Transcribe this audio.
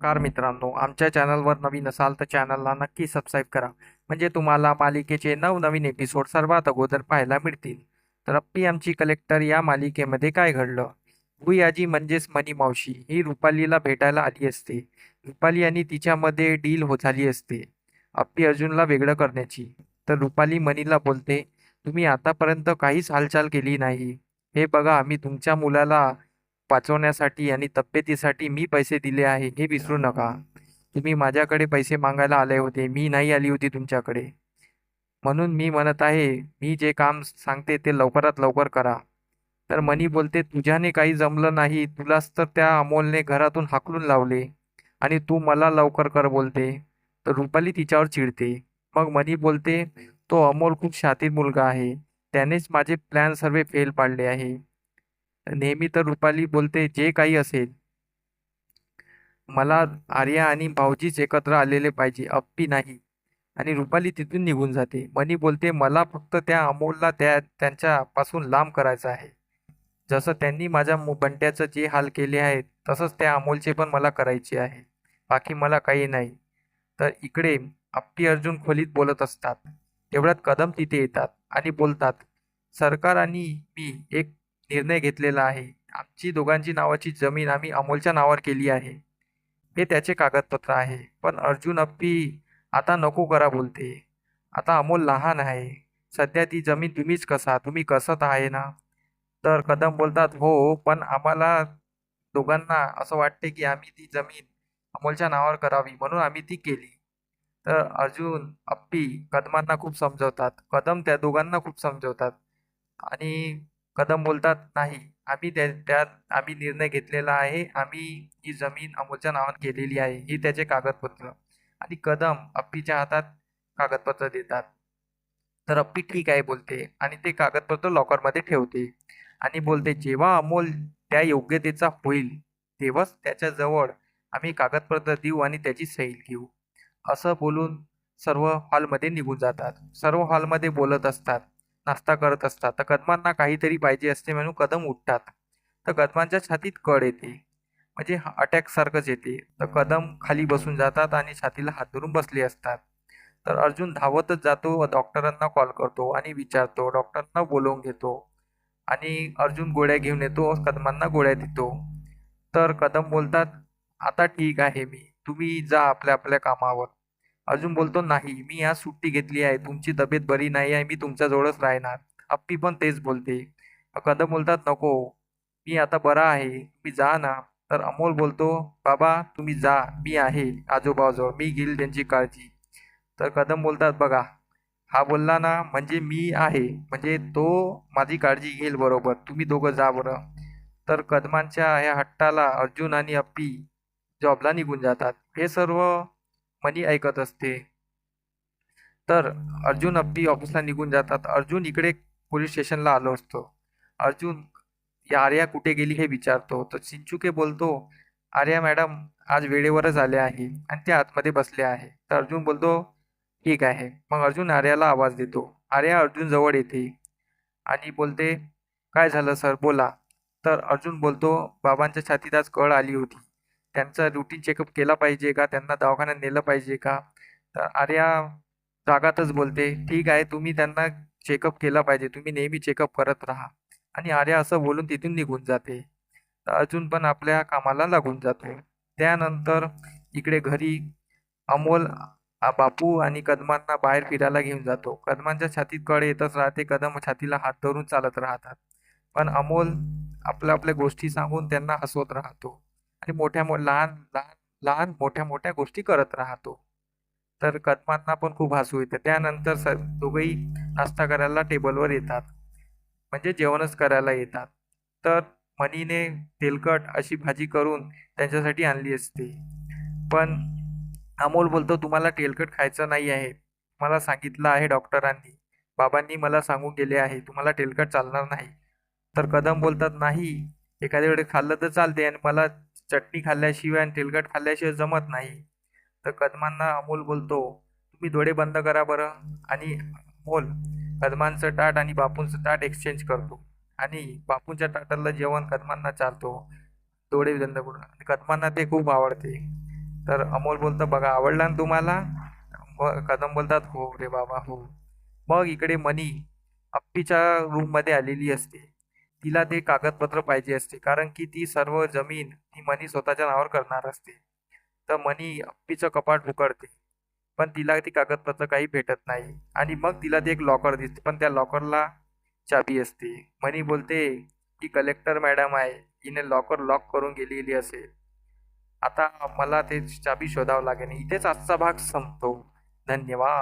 नमस्कार मित्रांनो, आमच्या चॅनलवर नवीन असाल तर चॅनलला नक्की सबस्क्राईब करा. म्हणजे तुम्हाला मालिकेचे नवनवीन एपिसोड सर्वात अगोदर पाहायला मिळतील. तर अप्पी आमची कलेक्टर या मालिकेमध्ये काय घडलं? भुयाजी म्हणजेच मनी मावशी ही रुपालीला भेटायला आली असते. रुपाली आणि तिच्यामध्ये डील झाली असते अप्पी अर्जुनला वेगळं करण्याची. तर रुपाली मनीला बोलते, तुम्ही आतापर्यंत काहीच हालचाल केली नाही. हे बघा, आम्ही तुमच्या मुलाला वाचवण्यासाठी आणि तब्येतीसाठी मी पैसे दिले आहे, हे विसरू नका. तुम्ही माझ्याकडे पैसे मागायला आले होते, मी नाही आली होती तुमच्याकडे. म्हणून मी म्हणत आहे, मी जे काम सांगते ते लवकरात लवकर करा. तर मनी बोलते, तुझ्याने काही जमलं नाही, तुलाच तर त्या अमोलने घरातून हाकलून लावले आणि तू मला लवकर कर बोलते. तर रुपाली तिच्यावर चिडते. मग मनी बोलते, तो अमोल खूप शातीर मुलगा आहे, त्यानेच माझे प्लॅन सर्व फेल पाडले आहे. नेहमी तर रुपाली बोलते, जे काही असेल, मला आर्या आणि भाऊजीच एकत्र आलेले पाहिजे, अप्पी नाही. आणि रुपाली तिथून निघून जाते. मनी बोलते, मला फक्त त्या अमोलला त्यांच्यापासून लांब करायचं आहे. जसं त्यांनी माझ्या बंट्याचं जे हाल केले आहेत तसंच त्या अमोलचे पण मला करायचे आहे. बाकी मला काही नाही. तर इकडे अप्पी अर्जुन खोलीत बोलत असतात. तेवढ्यात कदम तिथे येतात आणि बोलतात, सरकार आणि मी एक निर्णय घेतलेला आहे. आमची दोघांची नावाची जमीन आम्ही अमोलच्या नावावर केली आहे. हे त्याचे कागदपत्र आहे. पण अर्जुन अप्पी आता नको करा बोलते. आता अमोल लहान आहे. सध्या ती जमीन तुम्ही कसत आहे ना. तर कदम बोलतात, हो, पण आम्हाला दोघांना असं वाटते की आम्ही ती जमीन अमोलच्या नावावर करावी, म्हणून आम्ही ती केली. तर अर्जुन अप्पी कदमांना खूप समजवतात. कदम त्या दोघांना खूप समजवतात आणि कदम बोलतात, नाही, त्यात आम्ही निर्णय घेतलेला आहे. आम्ही ही जमीन अमोलच्या नावावर केलेली आहे. ही त्याचे कागदपत्र. आणि कदम अप्पीच्या हातात कागदपत्र देतात. तर अप्पी ठीक आहे बोलते आणि ते कागदपत्र लॉकरमध्ये ठेवते आणि बोलते, जेव्हा अमोल त्या योग्यतेचा होईल तेव्हाच त्याच्याजवळ आम्ही कागदपत्र देऊ आणि त्याची सही घेऊ. असं बोलून सर्व हॉलमध्ये निघून जातात. सर्व हॉलमध्ये बोलत असतात, नाश्ता करत असतात. तर कदमांना काहीतरी पाहिजे असते म्हणून कदम उठतात. तर कदमांच्या छातीत कळ येते, म्हणजे अटॅक सारखंच येते. तर कदम खाली बसून जातात आणि छातीला हात धरून बसले असतात. तर अर्जुन धावतच जातो व डॉक्टरांना कॉल करतो आणि विचारतो, डॉक्टरांना बोलवून घेतो आणि अर्जुन गोळ्या घेऊन येतो, कदमांना गोळ्या देतो. तर कदम बोलतात, आता ठीक आहे मी, तुम्ही जा आपल्या आपल्या कामावर. अर्जुन बोलतो, नाही, मी आज सुट्टी घेतली आहे, तुमची तब्येत बरी नाही आहे, मी तुमच्याजवळच राहणार. अप्पी पण तेच बोलते. कदम बोलतात, नको, मी आता बरा आहे, तुम्ही जा ना. तर अमोल बोलतो, बाबा तुम्ही जा, मी आहे आजोबाजवळ, मी घेईल त्यांची काळजी. तर कदम बोलतात, बघा, हा बोलला ना, म्हणजे मी आहे, म्हणजे तो माझी काळजी घेईल बरोबर, तुम्ही दोघं जा बरं. तर कदमांच्या ह्या हट्टाला अर्जुन आणि अप्पी जॉबला निघून जातात. हे सर्व मनी ऐकत असते. तर अर्जुन अप्पी ऑफिसला निघून जातात. अर्जुन इकडे पोलीस स्टेशनला आलो असतो. अर्जुन या आर्या कुठे गेली हे विचारतो. तर चिंचुके बोलतो, आर्या मॅडम आज वेळेवरच आले आहे आणि ते आतमध्ये बसले आहे. तर अर्जुन बोलतो, ठीक आहे. मग अर्जुन आर्याला आवाज देतो. आर्या अर्जुन जवळ येते आणि बोलते, काय झालं सर, बोला. तर अर्जुन बोलतो, बाबांच्या छातीत आज कळ आली होती. त्यांचा रुटीन चेकअप केला पाहिजे का, त्यांना दवाखान्यात नेलं पाहिजे का. तर आर्या रागातच बोलते, ठीक आहे, तुम्ही त्यांना चेकअप केला पाहिजे, तुम्ही नेहमी चेकअप करत राहा. आणि आर्या असं बोलून तिथून निघून जाते. तर अर्जुन पण आपल्या कामाला लागून जातो. त्यानंतर इकडे घरी अमोल बापू आणि कदमांना बाहेर फिरायला घेऊन जातो. कदमांच्या छातीत कळ येतच राहते. कदम छातीला हात धरून चालत राहतात. पण अमोल आपल्या आपल्या गोष्टी सांगून त्यांना हसवत राहतो आणि लहान लहान लहान मोठ्या मोठ्या गोष्टी करत राहतो. तर कदमांना पण खूप हसू येते. त्यानंतर दोघंही नाश्ता करायला टेबलवर येतात, म्हणजे जेवणच करायला येतात. तर मनीने तेलकट अशी भाजी करून त्यांच्यासाठी आणली असते. पण अमोल बोलतो, तुम्हाला तेलकट खायचं नाही आहे, मला सांगितलं आहे डॉक्टरांनी, बाबांनी मला सांगून गेले आहे, तुम्हाला तेलकट चालणार नाही. तर कदम बोलतात, नाही, एखाद्या वेळेस खाल्लं तर चालते आणि मला चटणी खाल्ल्याशिवाय आणि तेलकट खाल्ल्याशिवाय जमत नाही. तर कदमांना अमोल बोलतो, तुम्ही डोळे बंद करा बरं. आणि अमोल कदमांचं ताट आणि बापूंचं ताट एक्सचेंज करतो आणि बापूंच्या ताटातलं जेवण कदमांना चारतो डोळे बंद करून. आणि कदमांना ते खूप आवडते. तर अमोल बोलतं, बघा आवडला ना तुम्हाला? कदम बोलतात, हो रे बाबा हो. मग इकडे मनी अप्पीच्या रूममध्ये आलेली असते. तिला ते कागदपत्र पाहिजे असते, कारण की ती सर्व जमीन ती मनी स्वतःच्या नावावर करणार असते. तर मनी अप्पीचं कपाट उघडते, पण तिला ती कागदपत्र काही भेटत नाही. आणि मग तिला ते एक लॉकर दिसते, पण त्या लॉकरला चाबी असते. मनी बोलते, ती कलेक्टर मॅडम आहे, हिने लॉकर लॉक करून गेलेली असेल. आता मला ते चाबी शोधावं लागेल. इथेच आजचा भाग संपतो. धन्यवाद.